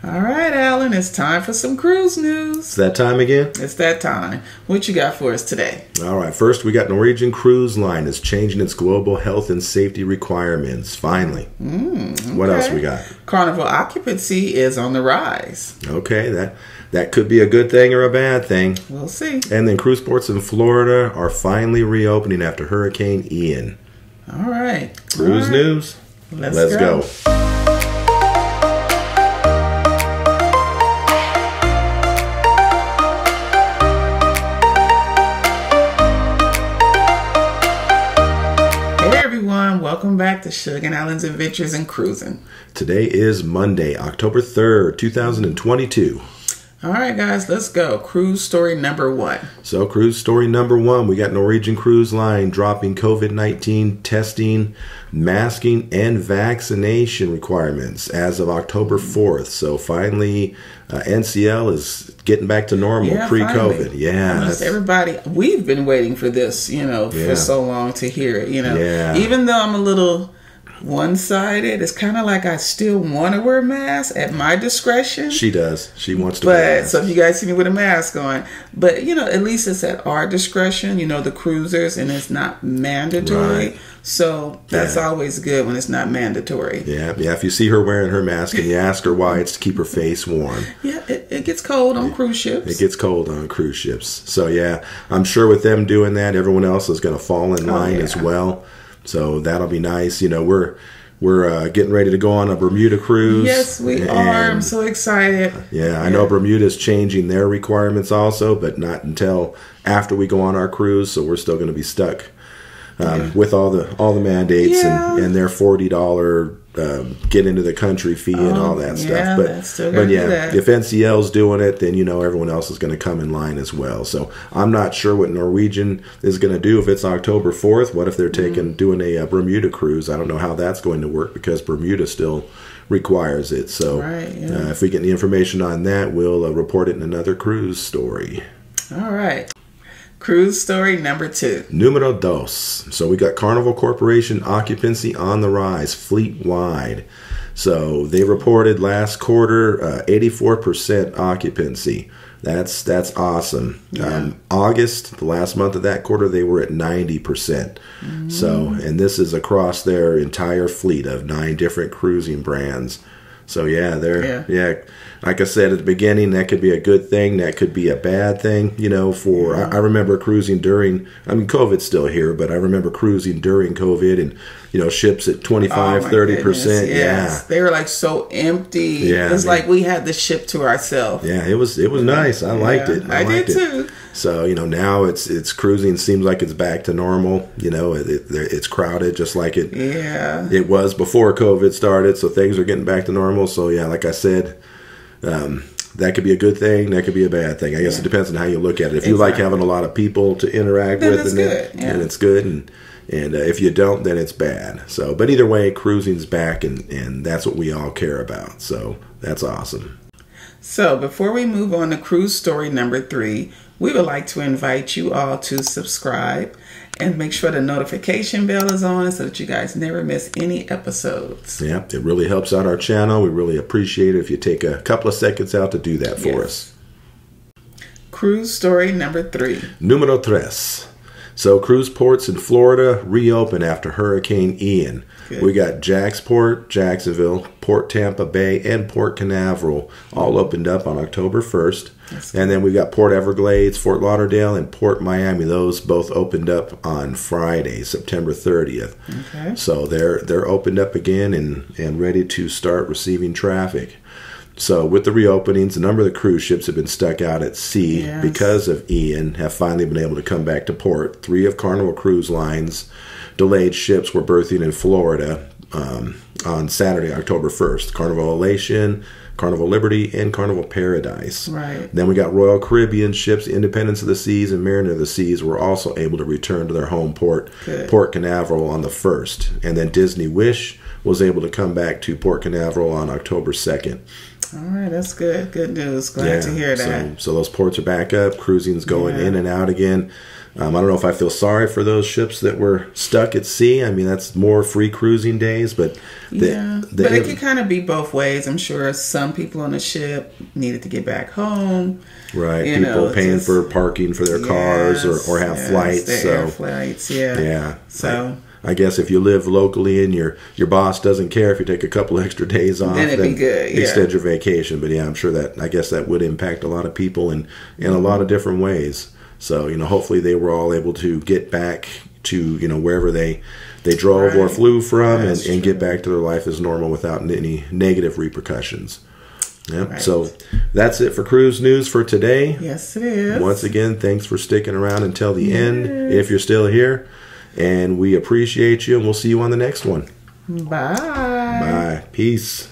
All right, Alan, it's time for some cruise news. It's that time again? It's that time. What you got for us today? All right, first we got Norwegian Cruise Line is changing its global health and safety requirements, finally. Okay. What else we got? Carnival occupancy is on the rise. Okay, that could be a good thing or a bad thing. We'll see. And then cruise ports in Florida are finally reopening after Hurricane Ian. All right. Cruise news? Let's go. Welcome back to Suge and Alan's Adventures in Cruising. Today is Monday, October 3rd, 2022. All right, guys, let's go. Cruise story number 1. So, cruise story number 1, we got Norwegian Cruise Line dropping COVID-19 testing, masking, and vaccination requirements as of October 4th. So, finally, NCL is getting back to normal pre-COVID. Finally. Yeah. Everybody, we've been waiting for this, for so long to hear it, Yeah. Even though I'm a little one-sided, it's kind of like I still want to wear a mask at my discretion. She does. She wants to wear a mask. So if you guys see me with a mask on, but at least it's at our discretion, the cruisers, and it's not mandatory. Right. So that's always good when it's not mandatory. Yeah. If you see her wearing her mask and you ask her why, it's to keep her face warm. Yeah, it gets cold on cruise ships. It gets cold on cruise ships. So yeah, I'm sure with them doing that, everyone else is going to fall in line as well. So that'll be nice. We're getting ready to go on a Bermuda cruise. Yes, we are. I'm so excited. Yeah, I know Bermuda's changing their requirements also, but not until after we go on our cruise. So we're still going to be stuck with all the mandates and their $40 get into the country fee and all that stuff. But if NCL's doing it, then everyone else is going to come in line as well. So I'm not sure what Norwegian is going to do if it's October 4th. What if they're doing a Bermuda cruise? I don't know how that's going to work because Bermuda still requires it. So if we get any information on that, we'll report it in another cruise story. All right. Cruise story number 2. Numero dos. So we got Carnival Corporation occupancy on the rise fleet-wide. So they reported last quarter 84% occupancy. That's awesome. Yeah. August, the last month of that quarter, they were at 90%. So, and this is across their entire fleet of 9 different cruising brands. So like I said at the beginning, that could be a good thing. That could be a bad thing, I remember cruising during, COVID's still here, but I remember cruising during COVID and, ships at 25, 30%. Yes. Yeah. They were like so empty. Yeah. It's like we had the ship to ourselves. Yeah, it was nice. I liked it. I did too. So, now it's cruising seems like it's back to normal. It's crowded just like it was before COVID started. So things are getting back to normal. So, yeah, like I said, that could be a good thing. That could be a bad thing. I guess it depends on how you look at it. If you like having a lot of people to interact with, then it's good. And if you don't, then it's bad. So, but either way, cruising's back, and that's what we all care about. So that's awesome. So before we move on to cruise story number 3, we would like to invite you all to subscribe and make sure the notification bell is on so that you guys never miss any episodes. Yeah, it really helps out our channel. We really appreciate it if you take a couple of seconds out to do that for us. Cruise story number 3. Numero tres. So cruise ports in Florida reopen after Hurricane Ian. Good. We got Jacksport, Jacksonville, Port Tampa Bay, and Port Canaveral all opened up on October 1st. And then we got Port Everglades, Fort Lauderdale, and Port Miami. Those both opened up on Friday, September 30th. Okay. So they're opened up again and ready to start receiving traffic. So with the reopenings, a number of the cruise ships have been stuck out at sea because of Ian, have finally been able to come back to port. 3 of Carnival Cruise Line's delayed ships were berthing in Florida on Saturday, October 1st. Carnival Elation, Carnival Liberty, and Carnival Paradise. Right. Then we got Royal Caribbean ships, Independence of the Seas and Mariner of the Seas were also able to return to their home port, Port Canaveral, on the 1st. And then Disney Wish was able to come back to Port Canaveral on October 2nd. All right, that's good. Good news. Glad to hear that. So those ports are back up. Cruising's going in and out again. I don't know if I feel sorry for those ships that were stuck at sea. I mean, that's more free cruising days, but but it can kind of be both ways. I'm sure some people on the ship needed to get back home. Right, people paying for parking for their cars or have flights. Air flights, yeah. So I guess if you live locally and your boss doesn't care if you take a couple extra days off, then it'd be good. Extend your vacation. But I'm sure that that would impact a lot of people in a lot of different ways. So hopefully they were all able to get back to wherever they drove or flew from and get back to their life as normal without any negative repercussions. Yep. Right. So that's it for cruise news for today. Yes, it is. Once again, thanks for sticking around until the end if you're still here. And we appreciate you, and we'll see you on the next one. Bye. Bye. Peace.